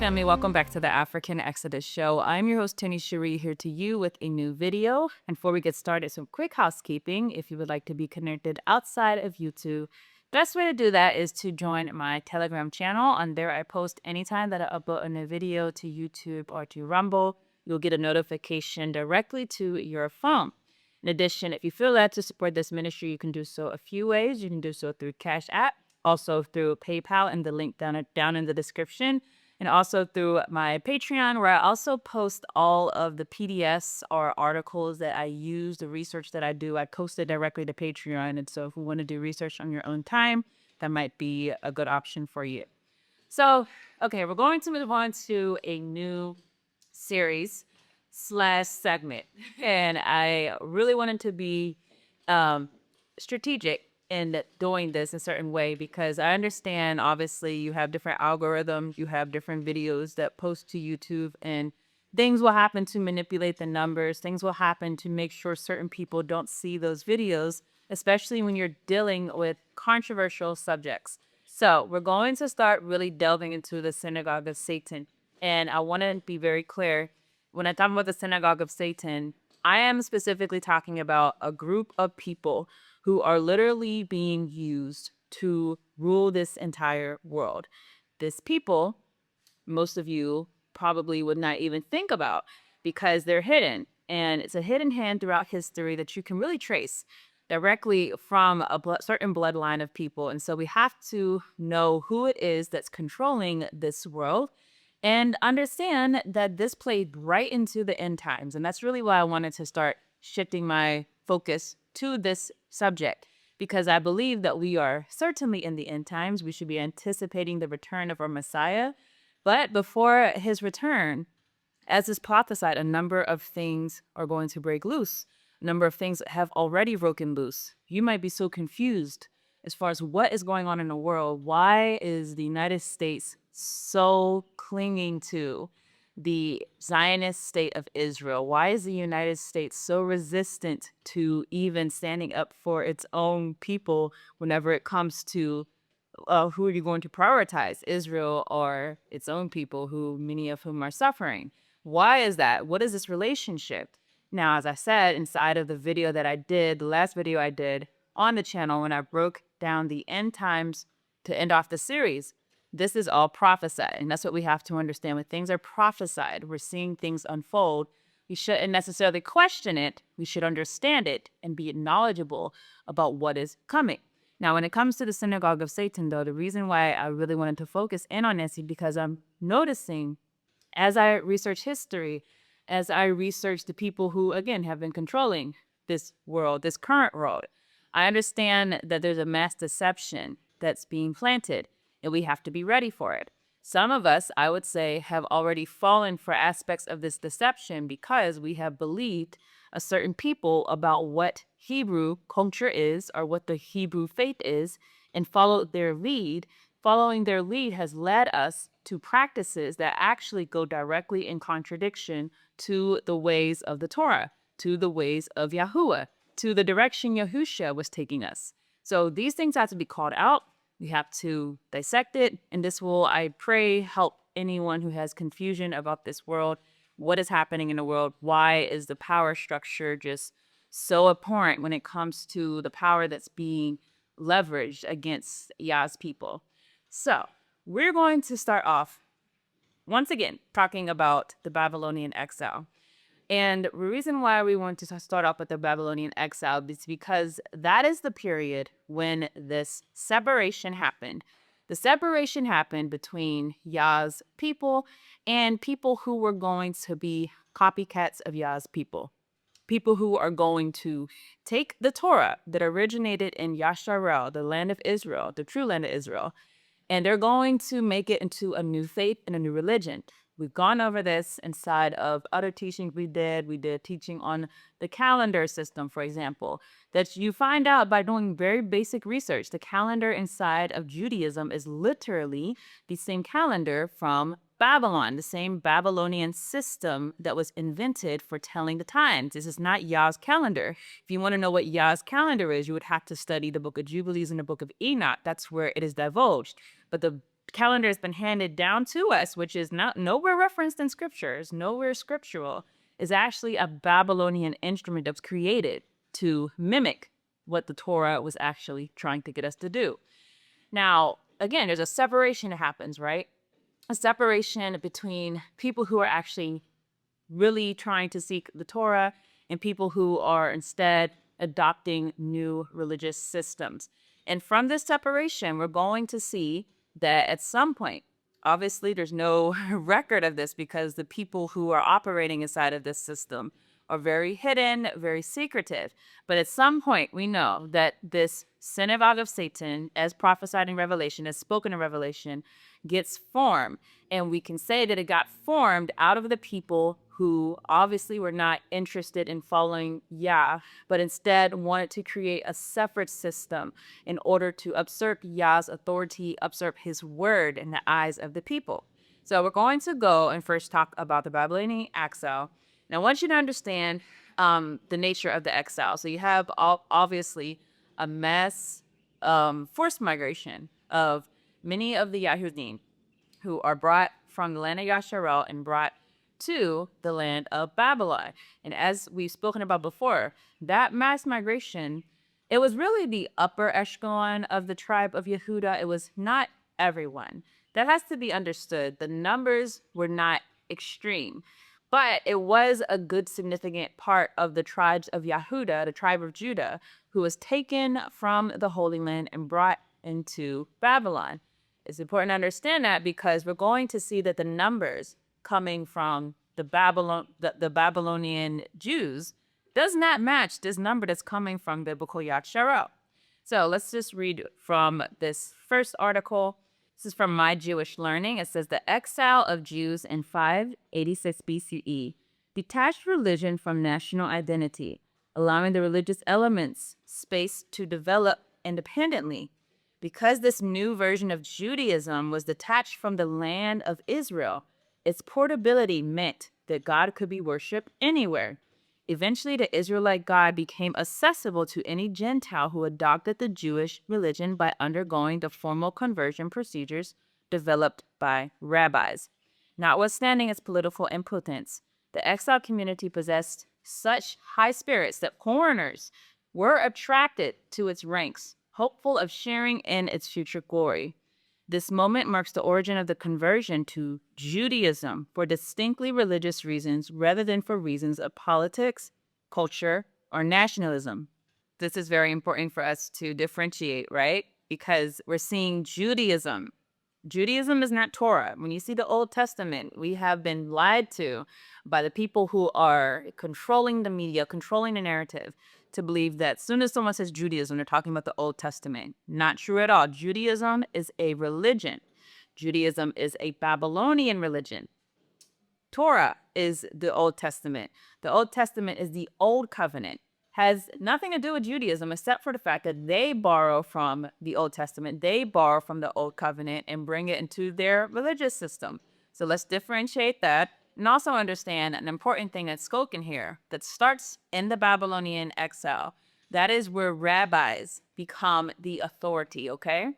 family, welcome back to the African Exodus show. I'm your host, Tini Cherie, here to you with a new video. And before we get started, some quick housekeeping. If you would like to be connected outside of YouTube, best way to do that is to join my Telegram channel. On there, I post anytime that I upload a new video to YouTube or to Rumble. You'll get a notification directly to your phone. In addition, if you feel led to support this ministry, you can do so a few ways. You can do so through Cashapp, also through PayPal, and the link down in the description, and also through my Patreon, where I also post all of the PDFs or articles that I use, the research that I do. I post it directly to Patreon, and so if you want to do research on your own time, that might be a good option for you. So, okay, we're going to move on to a new series / segment, and I really wanted to be strategic in doing this in a certain way, because I understand obviously you have different algorithms, you have different videos that post to YouTube, and things will happen to manipulate the numbers, things will happen to make sure certain people don't see those videos, especially when you're dealing with controversial subjects. So we're going to start really delving into the synagogue of Satan. And I want to be very clear, when I talk about the synagogue of Satan, I am specifically talking about a group of people who are literally being used to rule this entire world. This people, most of you probably would not even think about, because they're hidden. And it's a hidden hand throughout history that you can really trace directly from a certain bloodline of people. And so we have to know who it is that's controlling this world and understand that this played right into the end times. And that's really why I wanted to start shifting my focus to this subject, because I believe that we are certainly in the end times. We should be anticipating the return of our Messiah. But before his return, as is prophesied, a number of things are going to break loose. A number of things have already broken loose. You might be so confused as far as what is going on in the world. Why is the United States so clinging to the Zionist state of Israel? Why is the United States so resistant to even standing up for its own people whenever it comes to who are you going to prioritize, Israel or its own people, who many of whom are suffering? Why is that? What is this relationship? Now, as I said inside of the video that I did, the last video I did on the channel, when I broke down the end times to end off the series, this is all prophesied. And that's what we have to understand. When things are prophesied, we're seeing things unfold. We shouldn't necessarily question it. We should understand it and be knowledgeable about what is coming. Now, when it comes to the synagogue of Satan, though, the reason why I really wanted to focus in on this is because I'm noticing, as I research history, as I research the people who, again, have been controlling this world, this current world, I understand that there's a mass deception that's being planted, and we have to be ready for it. Some of us, I would say, have already fallen for aspects of this deception because we have believed a certain people about what Hebrew culture is or what the Hebrew faith is, and followed their lead. Following their lead has led us to practices that actually go directly in contradiction to the ways of the Torah, to the ways of Yahuwah, to the direction Yahusha was taking us. So these things have to be called out. We have to dissect it, and this will, I pray, help anyone who has confusion about this world. What is happening in the world? Why is the power structure just so abhorrent when it comes to the power that's being leveraged against Yah's people? So we're going to start off, once again, talking about the Babylonian exile. And the reason why we want to start off with the Babylonian exile is because that is the period when this separation happened. The separation happened between Yah's people and people who were going to be copycats of Yah's people. People who are going to take the Torah that originated in Yasharel, the land of Israel, the true land of Israel, and they're going to make it into a new faith and a new religion. We've gone over this inside of other teachings we did. We did teaching on the calendar system, for example, that you find out by doing very basic research. The calendar inside of Judaism is literally the same calendar from Babylon, the same Babylonian system that was invented for telling the times. This is not Yah's calendar. If you want to know what Yah's calendar is, you would have to study the book of Jubilees and the book of Enoch. That's where it is divulged. But the calendar has been handed down to us, which is not nowhere referenced in scriptures, nowhere scriptural, is actually a Babylonian instrument that was created to mimic what the Torah was actually trying to get us to do. Now, again, there's a separation that happens, right? A separation between people who are actually really trying to seek the Torah and people who are instead adopting new religious systems. And from this separation, we're going to see that at some point, obviously there's no record of this because the people who are operating inside of this system are very hidden, very secretive. But at some point, we know that this synagogue of Satan, as prophesied in Revelation, as spoken in Revelation, gets formed. And we can say that it got formed out of the people who obviously were not interested in following Yah, but instead wanted to create a separate system in order to usurp Yah's authority, usurp his word in the eyes of the people. So we're going to go and first talk about the Babylonian exile. And I want you to understand the nature of the exile. So you have obviously a mass forced migration of many of the Yahudim who are brought from the land of Yasharel and brought to the land of Babylon. And as we've spoken about before, that mass migration, it was really the upper echelon of the tribe of Yehuda. It was not everyone. That has to be understood. The numbers were not extreme, but it was a good significant part of the tribes of Yehuda, the tribe of Judah, who was taken from the Holy Land and brought into Babylon. It's important to understand that because we're going to see that the numbers coming from the Babylonian Jews does not match this number that's coming from biblical Yad Sharel. So let's just read from this first article. This is from My Jewish Learning. It says the exile of Jews in 586 BCE detached religion from national identity, allowing the religious elements space to develop independently. Because this new version of Judaism was detached from the land of Israel, its portability meant that God could be worshipped anywhere. Eventually, the Israelite God became accessible to any Gentile who adopted the Jewish religion by undergoing the formal conversion procedures developed by rabbis. Notwithstanding its political impotence, the exile community possessed such high spirits that foreigners were attracted to its ranks, hopeful of sharing in its future glory. This moment marks the origin of the conversion to Judaism for distinctly religious reasons rather than for reasons of politics, culture, or nationalism. This is very important for us to differentiate, right? Because we're seeing Judaism. Judaism is not Torah. When you see the Old Testament, we have been lied to by the people who are controlling the media, controlling the narrative, to believe that as soon as someone says Judaism, they're talking about the Old Testament. Not true at all. Judaism is a religion. Judaism is a Babylonian religion. Torah is the Old Testament. The Old Testament is the Old Covenant. Has nothing to do with Judaism except for the fact that they borrow from the Old Testament. They borrow from the Old Covenant and bring it into their religious system. So let's differentiate that and also understand an important thing that's spoken here that starts in the Babylonian exile. That is where rabbis become the authority, okay?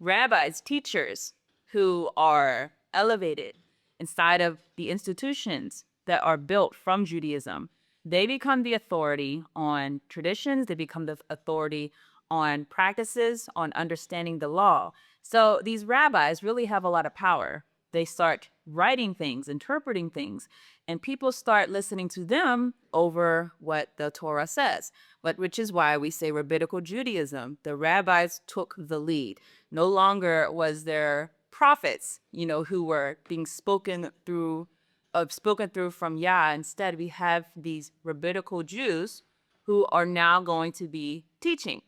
Rabbis, teachers who are elevated inside of the institutions that are built from Judaism, they become the authority on traditions, they become the authority on practices, on understanding the law. So these rabbis really have a lot of power. They start writing things, interpreting things, and people start listening to them over what the Torah says, which is why we say rabbinical Judaism. The rabbis took the lead. No longer was there prophets, who were being spoken through from Yah. Instead, we have these rabbinical Jews who are now going to be teaching.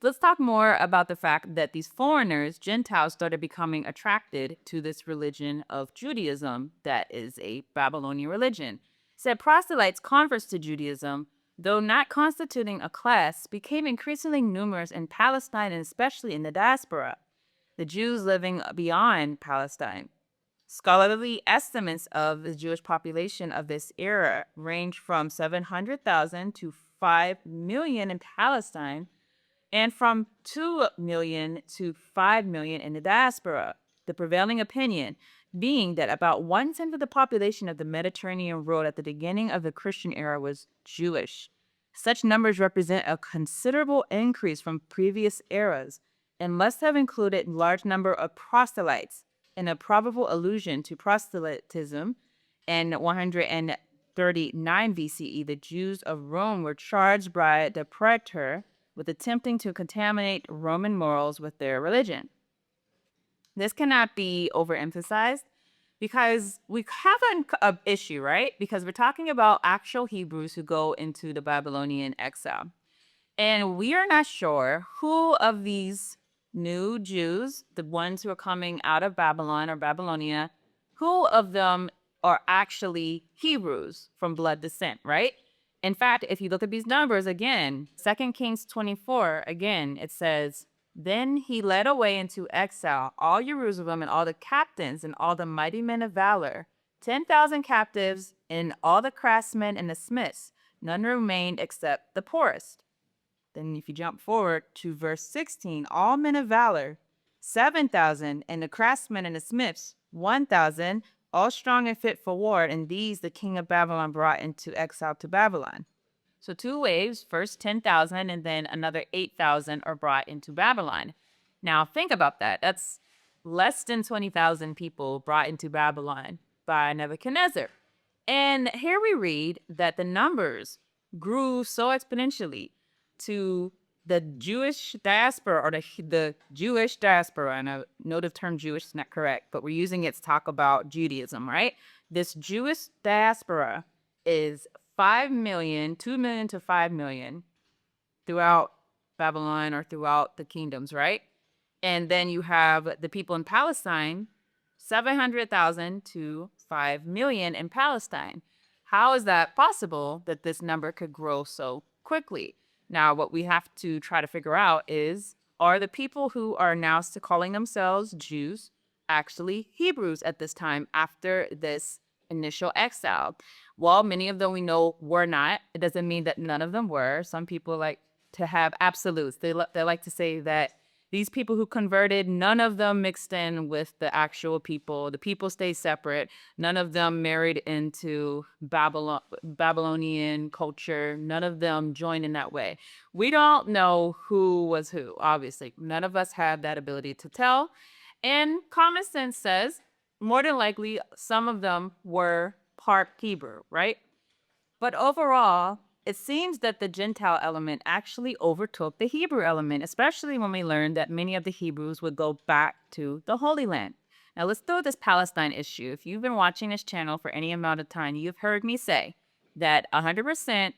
Let's talk more about the fact that these foreigners, Gentiles, started becoming attracted to this religion of Judaism that is a Babylonian religion. Said proselytes, converts to Judaism, though not constituting a class, became increasingly numerous in Palestine and especially in the diaspora, the Jews living beyond Palestine. Scholarly estimates of the Jewish population of this era range from 700,000 to 5 million in Palestine, and from 2 million to 5 million in the diaspora. The prevailing opinion being that about 1/10 of the population of the Mediterranean world at the beginning of the Christian era was Jewish. Such numbers represent a considerable increase from previous eras and must have included a large number of proselytes, in a probable allusion to proselytism. In 139 BCE, the Jews of Rome were charged by the praetor with attempting to contaminate Roman morals with their religion. This cannot be overemphasized because we have an issue, right? Because we're talking about actual Hebrews who go into the Babylonian exile. And we are not sure who of these new Jews, the ones who are coming out of Babylon or Babylonia, who of them are actually Hebrews from blood descent, right? In fact, if you look at these numbers again, 2 Kings 24, again, it says, then he led away into exile all Jerusalem and all the captains and all the mighty men of valor, 10,000 captives and all the craftsmen and the smiths. None remained except the poorest. Then if you jump forward to verse 16, all men of valor, 7,000, and the craftsmen and the smiths, 1,000, all strong and fit for war, and these the king of Babylon brought into exile to Babylon. So 2 waves, first 10,000 and then another 8,000 are brought into Babylon. Now think about that. That's less than 20,000 people brought into Babylon by Nebuchadnezzar. And here we read that the numbers grew so exponentially to the Jewish diaspora, or the Jewish diaspora. And I know the term Jewish is not correct, but we're using it to talk about Judaism, right? This Jewish diaspora is 5 million, 2 million to 5 million throughout Babylon or throughout the kingdoms, right? And then you have the people in Palestine, 700,000 to 5 million in Palestine. How is that possible that this number could grow so quickly? Now, what we have to try to figure out is, are the people who are now calling themselves Jews actually Hebrews at this time after this initial exile? Well, many of them we know were not. It doesn't mean that none of them were. Some people like to have absolutes. They like to say that these people who converted, none of them mixed in with the actual people. The people stayed separate. None of them married into Babylonian culture. None of them joined in that way. We don't know who was who, obviously. None of us have that ability to tell. And common sense says, more than likely, some of them were part Hebrew, right? But overall, it seems that the Gentile element actually overtook the Hebrew element, especially when we learned that many of the Hebrews would go back to the Holy Land. Now let's throw this Palestine issue. If you've been watching this channel for any amount of time, you've heard me say that 100%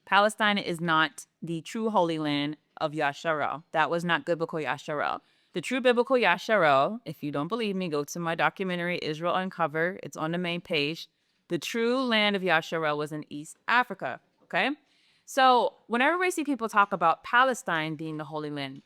Palestine is not the true Holy Land of Yasharel. That was not biblical Yasharel. The true biblical Yasharel, if you don't believe me, go to my documentary, Israel Uncovered. It's on the main page. The true land of Yasharel was in East Africa, okay? So whenever we see people talk about Palestine being the Holy Land,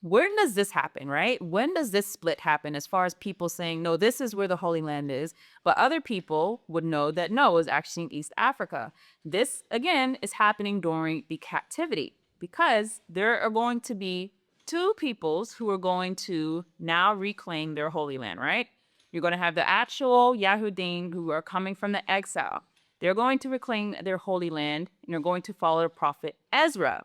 when does this happen, right? When does this split happen as far as people saying, no, this is where the Holy Land is, but other people would know that no, it was actually in East Africa. This, again, is happening during the captivity because there are going to be two peoples who are going to now reclaim their Holy Land, right? You're going to have the actual Yahudim who are coming from the exile. They're going to reclaim their Holy Land and they're going to follow the prophet Ezra.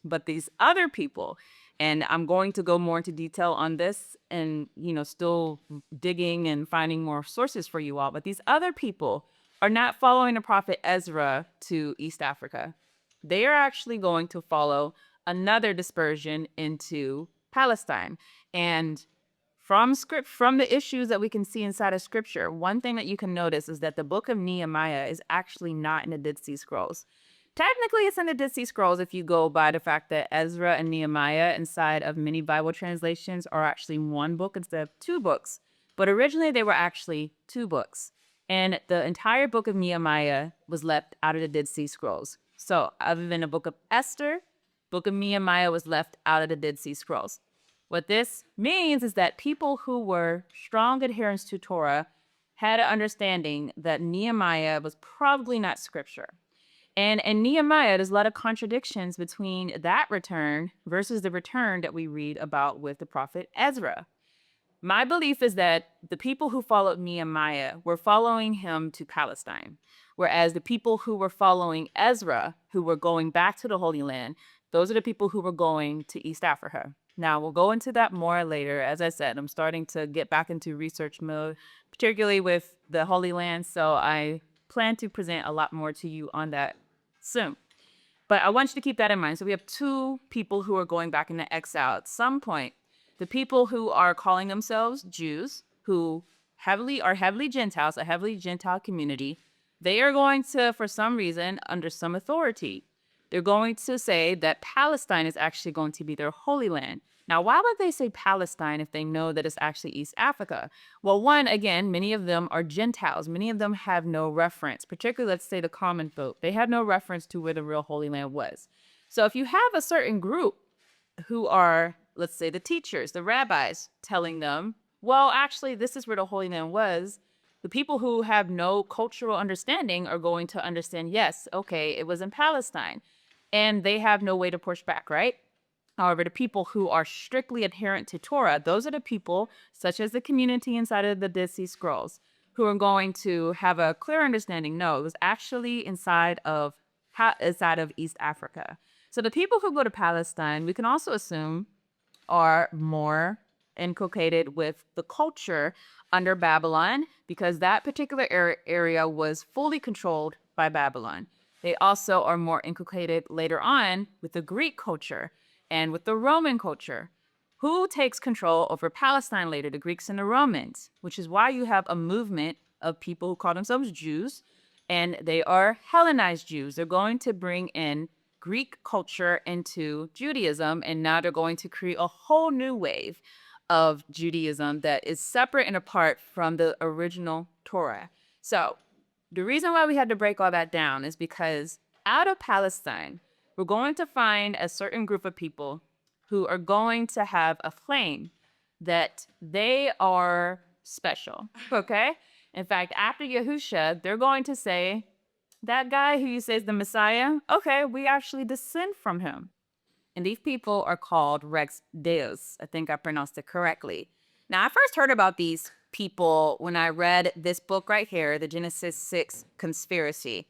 But these other people, and I'm going to go more into detail on this and, still digging and finding more sources for you all. But these other people are not following the prophet Ezra to East Africa. They are actually going to follow another dispersion into Palestine. And from the issues that we can see inside of scripture, one thing that you can notice is that the book of Nehemiah is actually not in the Dead Sea Scrolls. Technically, it's in the Dead Sea Scrolls if you go by the fact that Ezra and Nehemiah inside of many Bible translations are actually one book instead of two books. But originally, they were actually two books. And the entire book of Nehemiah was left out of the Dead Sea Scrolls. So other than the book of Esther, book of Nehemiah was left out of the Dead Sea Scrolls. What this means is that people who were strong adherents to Torah had an understanding that Nehemiah was probably not scripture. And in Nehemiah, there's a lot of contradictions between that return versus the return that we read about with the prophet Ezra. My belief is that the people who followed Nehemiah were following him to Palestine, whereas the people who were following Ezra, who were going back to the Holy Land, those are the people who were going to East Africa. Now, we'll go into that more later. As I said, I'm starting to get back into research mode, particularly with the Holy Land, so I plan to present a lot more to you on that soon. But I want you to keep that in mind. So we have two people who are going back into exile at some point. The people who are calling themselves Jews, who are heavily Gentiles, a heavily Gentile community, they are going to, for some reason, under some authority, they're going to say that Palestine is actually going to be their holy land. Now, why would they say Palestine if they know that it's actually East Africa? Well, one, again, many of them are Gentiles. Many of them have no reference, particularly, let's say, the common folk. They had no reference to where the real Holy Land was. So if you have a certain group who are, let's say, the teachers, the rabbis, telling them, well, actually, this is where the Holy Land was, the people who have no cultural understanding are going to understand, yes, okay, it was in Palestine. And they have no way to push back, right? However, the people who are strictly adherent to Torah, those are the people, such as the community inside of the Dead Sea Scrolls, who are going to have a clear understanding. No, it was actually inside of East Africa. So the people who go to Palestine, we can also assume, are more inculcated with the culture under Babylon, because that particular area was fully controlled by Babylon. They also are more inculcated later on with the Greek culture and with the Roman culture. Who takes control over Palestine later? The Greeks and the Romans, which is why you have a movement of people who call themselves Jews, and they are Hellenized Jews. They're going to bring in Greek culture into Judaism, and now they're going to create a whole new wave of Judaism that is separate and apart from the original Torah. So the reason why we had to break all that down is because out of Palestine, we're going to find a certain group of people who are going to have a claim that they are special, okay? In fact, after Yahusha, they're going to say, that guy who you say is the Messiah, okay, we actually descend from him. And these people are called Rex Deus. I think I pronounced it correctly. Now, I first heard about these people when I read this book right here, the Genesis 6 Conspiracy.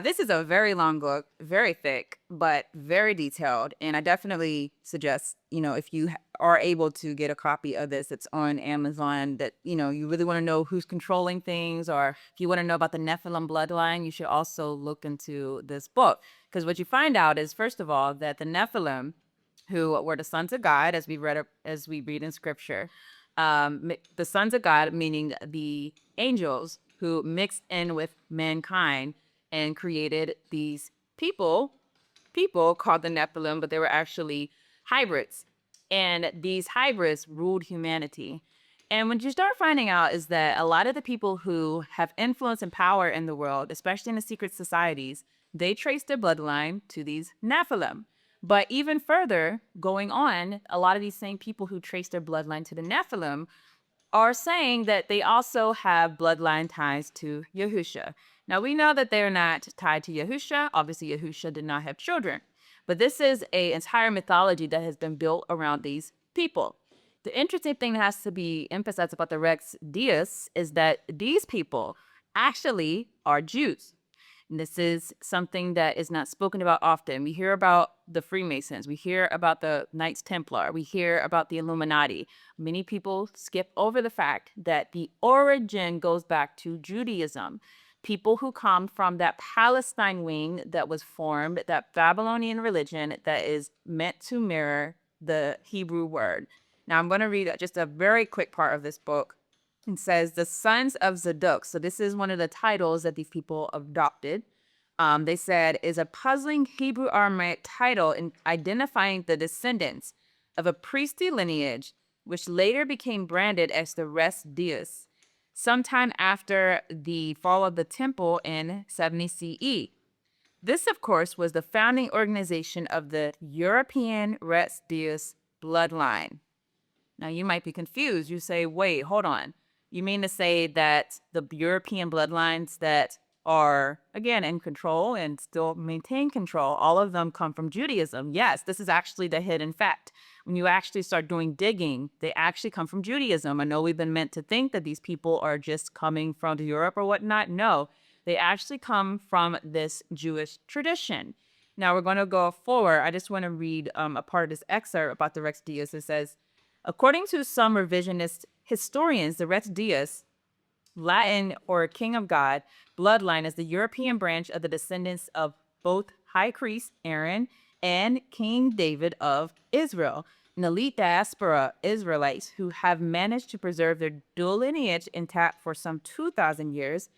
This is a very long book, very thick, but very detailed. And I definitely suggest, if you are able to get a copy of this, it's on Amazon, that, you really want to know who's controlling things, or if you want to know about the Nephilim bloodline, you should also look into this book. Because what you find out is, first of all, that the Nephilim, who were the sons of God, as we read in scripture, the sons of God, meaning the angels who mixed in with mankind and created these people called the Nephilim, but they were actually hybrids. And these hybrids ruled humanity. And what you start finding out is that a lot of the people who have influence and power in the world, especially in the secret societies, they trace their bloodline to these Nephilim. But even further, going on, a lot of these same people who trace their bloodline to the Nephilim are saying that they also have bloodline ties to Yahusha. Now, we know that they're not tied to Yahusha. Obviously, Yahusha did not have children. But this is an entire mythology that has been built around these people. The interesting thing that has to be emphasized about the Rex Deus is that these people actually are Jews. And this is something that is not spoken about often. We hear about the Freemasons. We hear about the Knights Templar. We hear about the Illuminati. Many people skip over the fact that the origin goes back to Judaism. People who come from that Palestine wing that was formed, that Babylonian religion that is meant to mirror the Hebrew word. Now, I'm going to read just a very quick part of this book. It says, the sons of Zadok. So this is one of the titles that these people adopted. They said is a puzzling Hebrew Aramaic title in identifying the descendants of a priestly lineage, which later became branded as the Res Deus, sometime after the fall of the temple in 70 CE. This, of course, was the founding organization of the European Res Deus bloodline. Now, you might be confused. You say, wait, hold on. You mean to say that the European bloodlines that are, again, in control and still maintain control, all of them come from Judaism. Yes, this is actually the hidden fact. When you actually start doing digging, they actually come from Judaism. I know we've been meant to think that these people are just coming from Europe or whatnot. No, they actually come from this Jewish tradition. Now we're going to go forward. I just want to read a part of this excerpt about the Rex Deus. It says, according to some revisionist historians, the Rex Deus, Latin or king of God, bloodline is the European branch of the descendants of both high priest Aaron and King David of Israel, an elite diaspora Israelites who have managed to preserve their dual lineage intact for some 2,000 years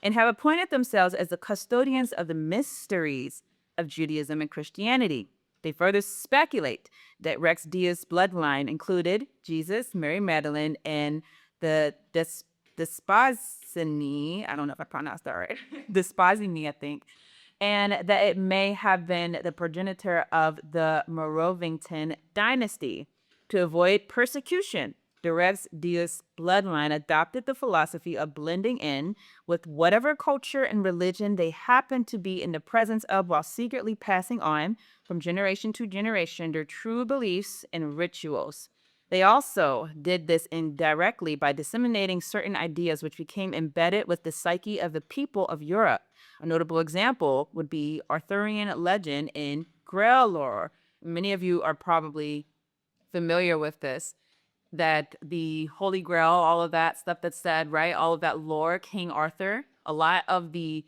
and have appointed themselves as the custodians of the mysteries of Judaism and Christianity. They further speculate that Rex Deus' bloodline included Jesus, Mary Magdalene, and the Despazini, I don't know if I pronounced that right, Despazini, I think, and that it may have been the progenitor of the Merovingian dynasty. To avoid persecution, the Rex Deus bloodline adopted the philosophy of blending in with whatever culture and religion they happened to be in the presence of, while secretly passing on from generation to generation their true beliefs and rituals. They also did this indirectly by disseminating certain ideas which became embedded with the psyche of the people of Europe. A notable example would be Arthurian legend in Grail lore. Many of you are probably familiar with this, that the Holy Grail, all of that stuff that's said, right? All of that lore, King Arthur, a lot of the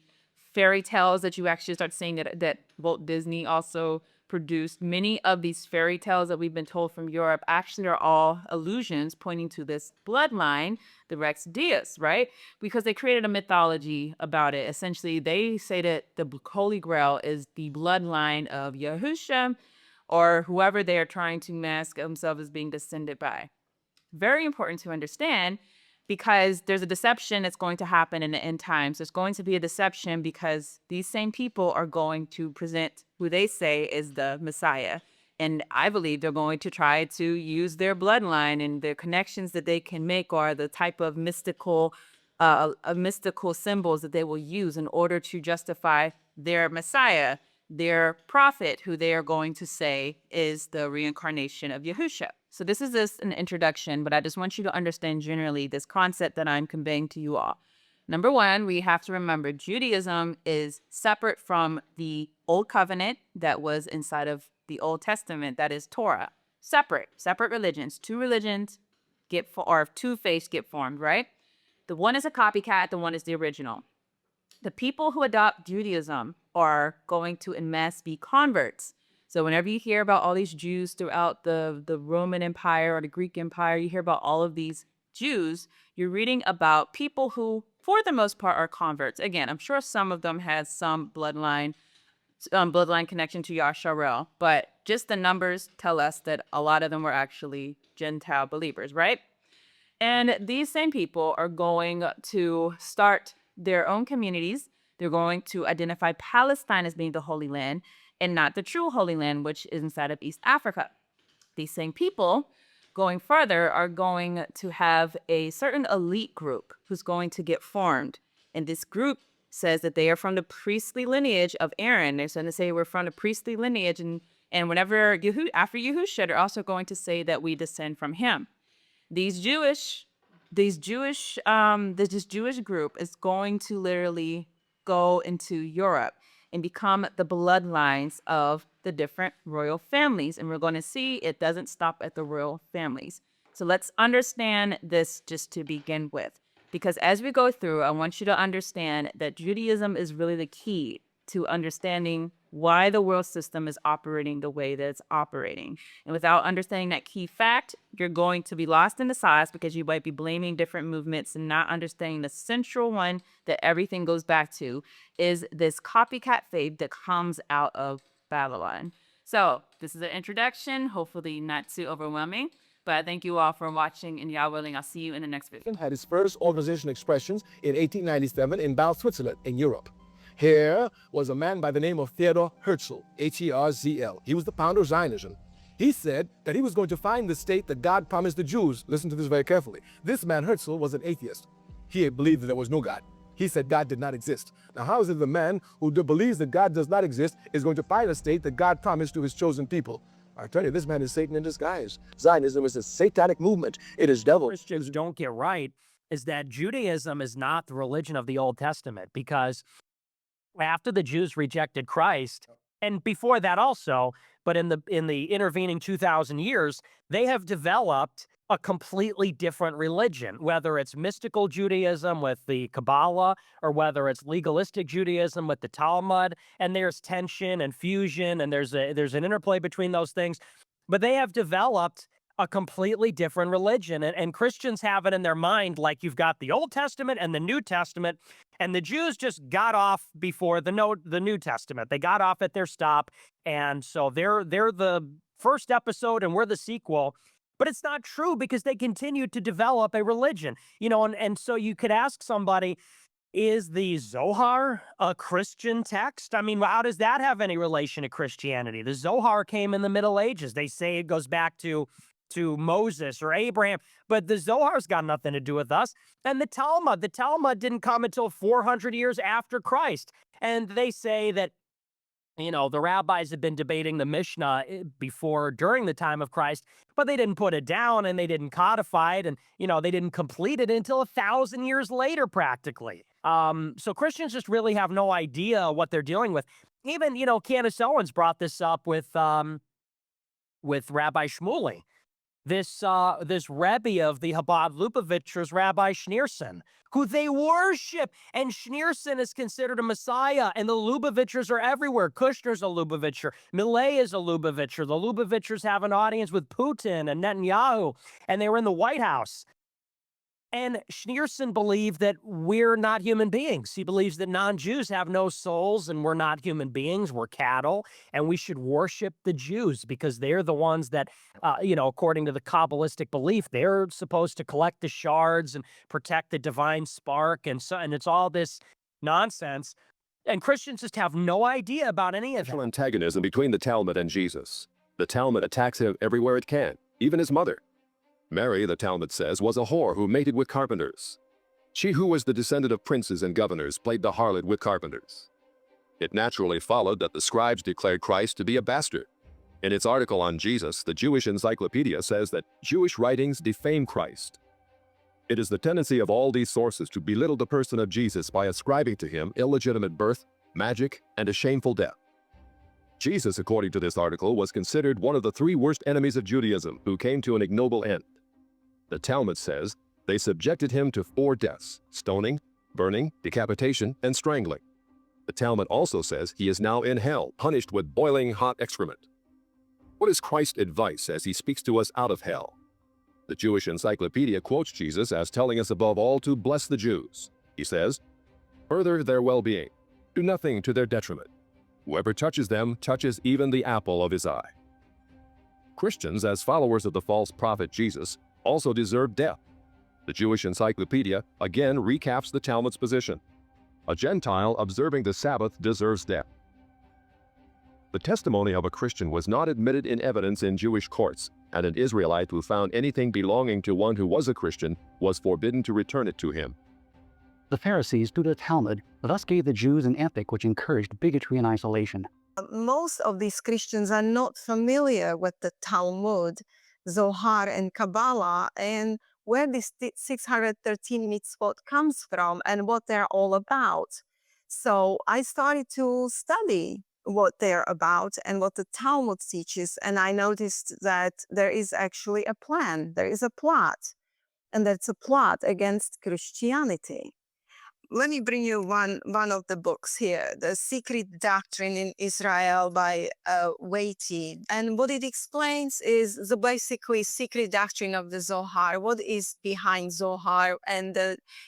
fairy tales that you actually start seeing that Walt Disney also produced, many of these fairy tales that we've been told from Europe actually are all allusions pointing to this bloodline, the Rex Deus, right? Because they created a mythology about it. Essentially, they say that the Holy Grail is the bloodline of Yahusha or whoever they are trying to mask themselves as being descended by. Very important to understand, because there's a deception that's going to happen in the end times. There's going to be a deception because these same people are going to present who they say is the Messiah. And I believe they're going to try to use their bloodline and their connections that they can make, or the type of mystical symbols that they will use in order to justify their Messiah, their prophet, who they are going to say is the reincarnation of Yahusha. So this is just an introduction, but I just want you to understand generally this concept that I'm conveying to you all. Number one, we have to remember Judaism is separate from the Old Covenant that was inside of the Old Testament, that is Torah. Separate religions. Two religions or two faiths get formed, right? The one is a copycat, the one is the original. The people who adopt Judaism are going to en masse be converts. So whenever you hear about all these Jews throughout the Roman Empire or the Greek Empire, you hear about all of these Jews, you're reading about people who, for the most part, are converts. Again, I'm sure some of them had some bloodline connection to Yasharel, but just the numbers tell us that a lot of them were actually Gentile believers, right? And these same people are going to start their own communities. They're going to identify Palestine as being the Holy Land and not the true Holy Land, which is inside of East Africa. These same people, going further, are going to have a certain elite group who's going to get formed. And this group says that they are from the priestly lineage of Aaron. They're going to say we're from the priestly lineage. And whenever after Yahusha, they're also going to say that we descend from him. This Jewish group is going to literally go into Europe and become the bloodlines of the different royal families. And we're going to see it doesn't stop at the royal families. So let's understand this just to begin with, because as we go through, I want you to understand that Judaism is really the key to understanding why the world system is operating the way that it's operating. And without understanding that key fact, you're going to be lost in the sauce, because you might be blaming different movements and not understanding the central one that everything goes back to is this copycat faith that comes out of Babylon. So this is an introduction, hopefully not too overwhelming, but I thank you all for watching, and y'all willing, I'll see you in the next video. Had his first organizational expressions in 1897 in Bâle, Switzerland, in Europe. Here was a man by the name of Theodor Herzl, H-E-R-Z-L. He was the founder of Zionism. He said that he was going to find the state that God promised the Jews. Listen to this very carefully. This man, Herzl, was an atheist. He believed that there was no God. He said God did not exist. Now, how is it the man who believes that God does not exist is going to fight a state that God promised to his chosen people? I tell you, this man is Satan in disguise. Zionism is a satanic movement. It is devil. Christians don't get right is that Judaism is not the religion of the Old Testament, because after the Jews rejected Christ, and before that also, but in the intervening 2,000 years, they have developed a completely different religion, whether it's mystical Judaism with the Kabbalah or whether it's legalistic Judaism with the Talmud, and there's tension and fusion, and there's an interplay between those things. But they have developed a completely different religion, and Christians have it in their mind like you've got the Old Testament and the New Testament, and the Jews just got off before the New Testament. They got off at their stop, and so they're the first episode and we're the sequel. But it's not true, because they continue to develop a religion, and so you could ask somebody, is the Zohar a Christian text? I mean, how does that have any relation to Christianity? The Zohar came in the Middle Ages. They say it goes back to Moses or Abraham, but the Zohar's got nothing to do with us. And the Talmud didn't come until 400 years after Christ. And they say that, the rabbis had been debating the Mishnah during the time of Christ, but they didn't put it down and they didn't codify it, and, they didn't complete it until 1,000 years later, practically. So Christians just really have no idea what they're dealing with. Even, Candace Owens brought this up with Rabbi Shmuley. This Rebbe of the Chabad Lubavitchers, Rabbi Schneerson, who they worship. And Schneerson is considered a messiah, and the Lubavitchers are everywhere. Kushner's a Lubavitcher. Millet is a Lubavitcher. The Lubavitchers have an audience with Putin and Netanyahu, and they were in the White House. And Schneerson believed that we're not human beings. He believes that non-Jews have no souls and we're not human beings, we're cattle, and we should worship the Jews because they're the ones that, according to the Kabbalistic belief, they're supposed to collect the shards and protect the divine spark, and it's all this nonsense. And Christians just have no idea about any of that. Antagonism between the Talmud and Jesus. The Talmud attacks him everywhere it can, even his mother. Mary, the Talmud says, was a whore who mated with carpenters. She who was the descendant of princes and governors played the harlot with carpenters. It naturally followed that the scribes declared Christ to be a bastard. In its article on Jesus, the Jewish Encyclopedia says that Jewish writings defame Christ. It is the tendency of all these sources to belittle the person of Jesus by ascribing to him illegitimate birth, magic, and a shameful death. Jesus, according to this article, was considered one of the 3 worst enemies of Judaism who came to an ignoble end. The Talmud says they subjected him to 4 deaths: stoning, burning, decapitation, and strangling. The Talmud also says he is now in hell, punished with boiling hot excrement. What is Christ's advice as he speaks to us out of hell? The Jewish Encyclopedia quotes Jesus as telling us above all to bless the Jews. He says, "Further their well-being, do nothing to their detriment. Whoever touches them touches even the apple of his eye." Christians, as followers of the false prophet Jesus, also deserve death. The Jewish Encyclopedia again recaps the Talmud's position. A Gentile observing the Sabbath deserves death. The testimony of a Christian was not admitted in evidence in Jewish courts, and an Israelite who found anything belonging to one who was a Christian was forbidden to return it to him. The Pharisees, due to the Talmud, thus gave the Jews an ethic which encouraged bigotry and isolation. Most of these Christians are not familiar with the Talmud, Zohar, and Kabbalah, and where this 613 mitzvot comes from and what they're all about. So I started to study what they're about and what the Talmud teaches, and I noticed that there is actually a plan, there is a plot, and that's a plot against Christianity. Let me bring you one of the books here, The Secret Doctrine in Israel by Waiti. And what it explains is the basically secret doctrine of the Zohar, what is behind Zohar. And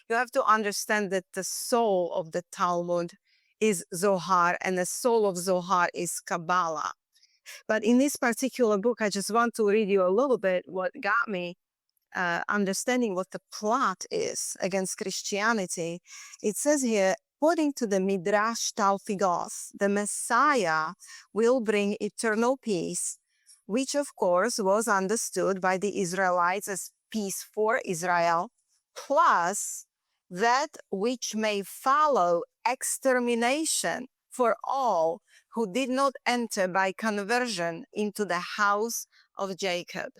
you have to understand that the soul of the Talmud is Zohar, and the soul of Zohar is Kabbalah. But in this particular book, I just want to read you a little bit what got me understanding what the plot is against Christianity. It says here, according to the Midrash Talfigos, the Messiah will bring eternal peace, which of course was understood by the Israelites as peace for Israel, plus that which may follow extermination for all who did not enter by conversion into the house of Jacob.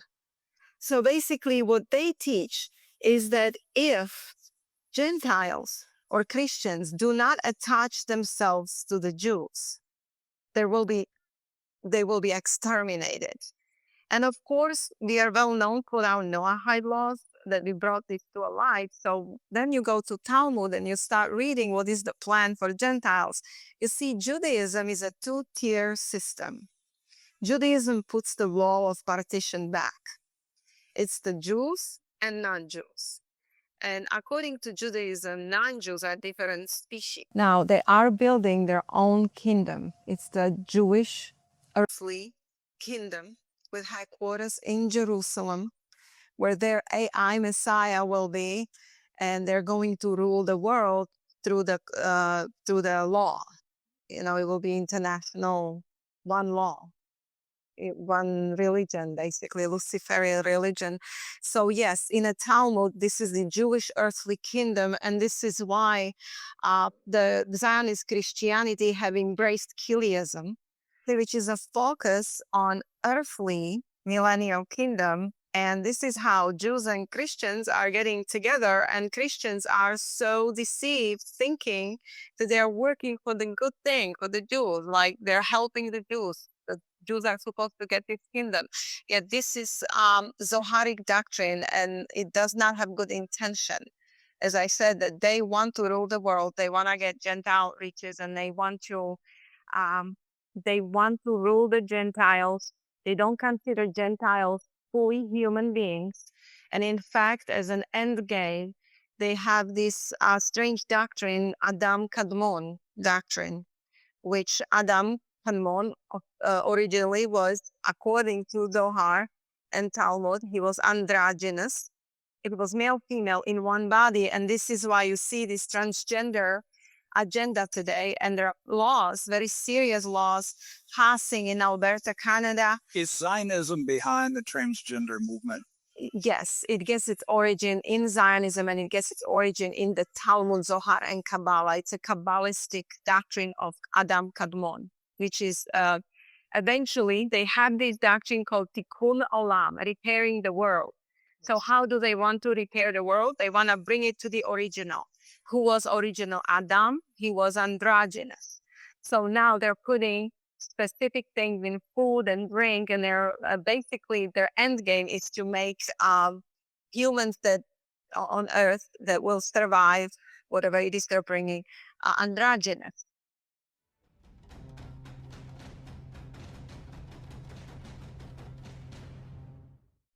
So basically, what they teach is that if Gentiles or Christians do not attach themselves to the Jews, they will be exterminated. And of course, we are well known for our Noahide laws that we brought this to a light. So then you go to Talmud and you start reading what is the plan for Gentiles. You see, Judaism is a two-tier system. Judaism puts the wall of partition back. It's the Jews and non-Jews. And according to Judaism, non-Jews are different species. Now, they are building their own kingdom. It's the Jewish earthly kingdom with headquarters in Jerusalem, where their AI Messiah will be, and they're going to rule the world through the law. You know, it will be international, one law, one religion, basically, Luciferian religion. So yes, in a Talmud, this is the Jewish earthly kingdom, and this is why the Zionist Christianity have embraced Kiliism, which is a focus on earthly millennial kingdom. And this is how Jews and Christians are getting together, and Christians are so deceived, thinking that they're working for the good thing, for the Jews, like they're helping the Jews. The Jews are supposed to get this kingdom. Yet this is Zoharic doctrine, and it does not have good intention. As I said, that they want to rule the world, they want to get Gentile riches, and they want to rule the Gentiles. They don't consider Gentiles fully human beings. And in fact, as an end game, they have this strange doctrine, Adam Kadmon doctrine, which Adam Kadmon originally was, according to Zohar and Talmud, he was androgynous. It was male, female in one body. And this is why you see this transgender agenda today, and there are laws, very serious laws, passing in Alberta, Canada. Is Zionism behind the transgender movement? Yes, it gets its origin in Zionism, and it gets its origin in the Talmud, Zohar, and Kabbalah. It's a Kabbalistic doctrine of Adam Kadmon, which is eventually they have this doctrine called Tikkun Olam, repairing the world. So how do they want to repair the world? They want to bring it to the original. Who was original Adam? He was androgynous. So now they're putting specific things in food and drink, and they're basically their end game is to make humans that on Earth that will survive whatever it is they're bringing androgynous.